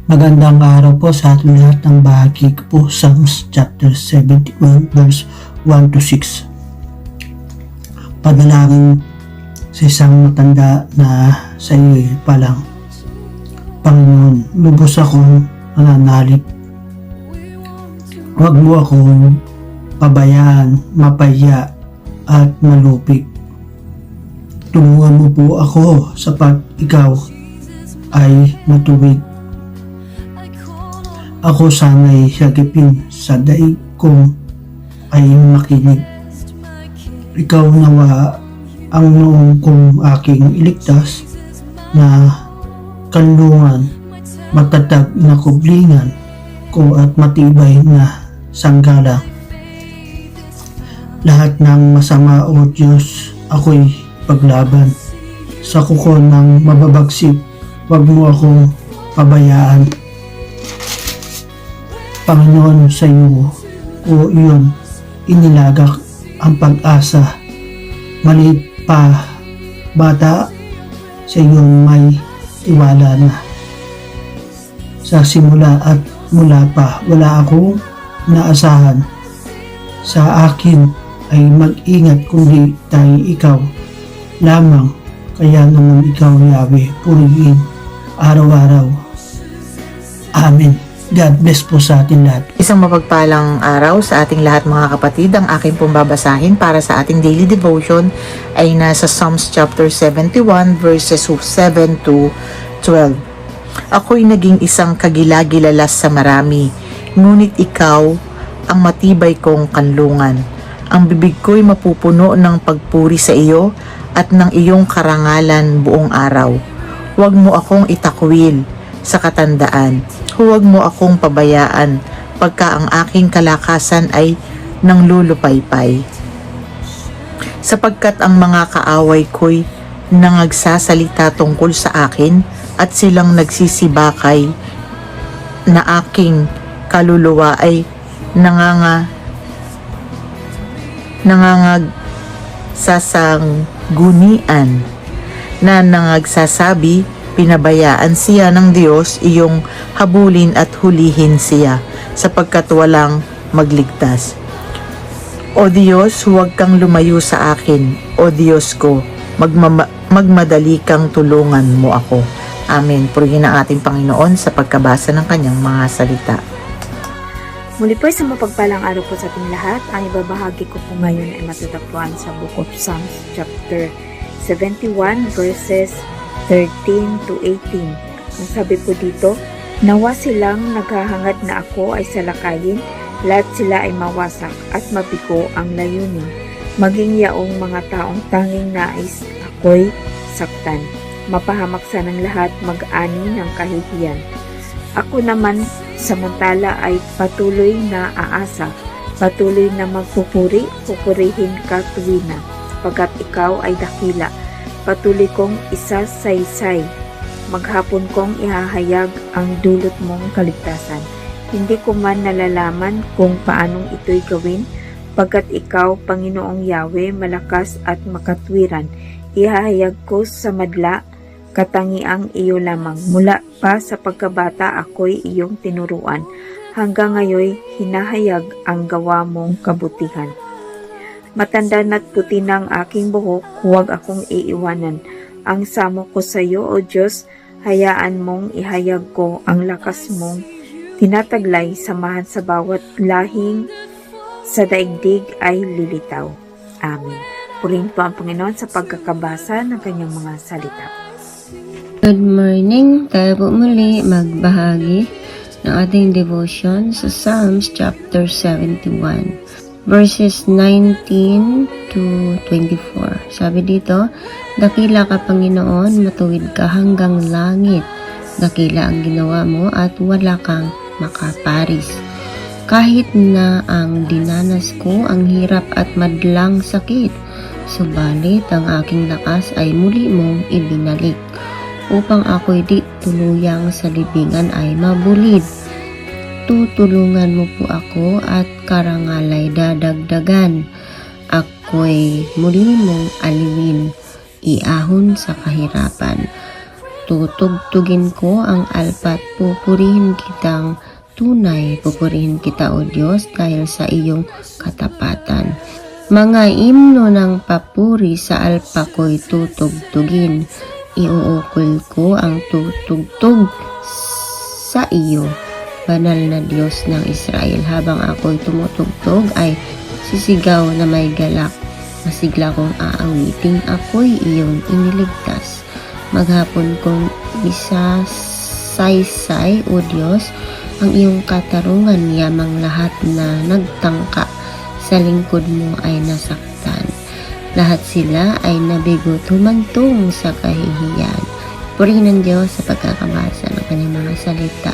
Magandang araw po sa ating lahat ng bahagi ko po Psalms chapter 71 verse 1 to 6. Panalangin sa isang matanda na sa iyo palang, Panginoon, lubos akong nananalig. Huwag mo akong pabayaan, mapaya at malupig. Tulungan mo po ako sapat ikaw ay matuwid. Ako sana'y sagipin sa daig kong ay makinig. Ikaw nawa ang noong kong aking iligtas na kanlungan, matatag na kublingan ko at matibay na sanggala. Lahat ng masama o Diyos ako'y paglaban. Sa kuko ng mababagsik, huwag mo akong pabayaan. Panginoon, sa iyo o iyon inilagak ang pag-asa. Maliit pa bata, sa iyong may tiwala na. Sa simula at mula pa wala akong naasahan. Sa akin ay mag-ingat kundi tayo ikaw lamang. Kaya naman ikaw, Yahweh, purihin araw-araw. Amen. God bless po sa ating lahat. Isang mapagpalang araw sa ating lahat mga kapatid. Ang aking pong babasahin para sa ating daily devotion ay nasa Psalms chapter 71 verses 7 to 12. Ako'y naging isang kagilagilalas sa marami, ngunit ikaw ang matibay kong kanlungan. Ang bibig ko'y mapupuno ng pagpuri sa iyo at ng iyong karangalan buong araw. Huwag mo akong itakwil sa katandaan. Huwag mo akong pabayaan pagka ang aking kalakasan ay nanglulupaypay. Sapagkat ang mga kaaway ko'y nangagsasalita tungkol sa akin at silang nagsisibakay na aking kaluluwa ay nangangagsasangunian na nangagsasabi, pinabayaan siya ng Diyos, iyong habulin at hulihin siya, sapagkat walang magligtas. O Diyos, huwag kang lumayo sa akin. O Diyos ko, magmadali kang tulungan mo ako. Amen. Purihin ang ating Panginoon sa pagkabasa ng kanyang mga salita. Muli po isang mapagpalang araw po sa ating lahat. Ang ibabahagi ko po ngayon ay matatagpuan sa Book of Psalms chapter 71 verses 13 to 18. Ang sabi po dito, nawa silang naghahangad na ako ay salakayin, lahat sila ay mawasak at mabigo ang layunin. Maging yaong mga taong tanging nais ako'y saktan. Mapahamak sa ng lahat, mag-ani ng kahihiyan. Ako naman samantala ay patuloy na aasa, patuloy na magpupuri, pupurihin ka tuwina, pagkat ikaw ay dakila. Patuloy kong isasaysay, maghapon kong ihahayag ang dulot mong kaligtasan. Hindi ko man nalalaman kung paanong ito'y gawin, pagkat ikaw, Panginoong Yahweh, malakas at makatwiran. Ihahayag ko sa madla, katangiang iyo lamang. Mula pa sa pagkabata ako'y iyong tinuruan. Hanggang ngayon, hinahayag ang gawa mong kabutihan. Matanda na't puti ng aking buhok, huwag akong iiwanan. Ang samo ko sa iyo, O Diyos, hayaan mong ihayag ko ang lakas mong tinataglay, samahan sa bawat lahing sa daigdig ay lilitaw. Amen. Purihin po ang Panginoon sa pagkakabasa ng kanyang mga salita. Good morning! Tayo po muli magbahagi ng ating devotion sa Psalms chapter 71. Verses 19 to 24. Sabi dito, dakila ka Panginoon, matuwid ka hanggang langit. Dakila ang ginawa mo at wala kang makaparis. Kahit na ang dinanas ko ang hirap at madlang sakit, subalit ang aking lakas ay muli mong ibinalik, upang ako'y di tuluyang sa libingan ay mabulid. Tutulungan mo po ako at karangalay dadagdagan. Ako'y muli mong aliwin, iahon sa kahirapan. tutugtugin ko ang alpat, pupurihin kitang tunay, pupurihin kita o Diyos dahil sa iyong katapatan. Mga imno ng papuri sa alpa ko'y tutugtugin, iuukol ko ang tutugtog sa iyo, banal na Diyos ng Israel. Habang ako'y tumutugtog ay sisigaw na may galak, masigla kong aawiting, ako'y iyong iniligtas. Maghapon kong isasaysay, o Diyos, ang iyong katarungan, yamang lahat na nagtangka sa lingkod mo ay nasaktan. Lahat sila ay nabigot, humantong sa kahihiyan. Purihin ng Diyos sa pagkakabasa ng kanyang mga salita.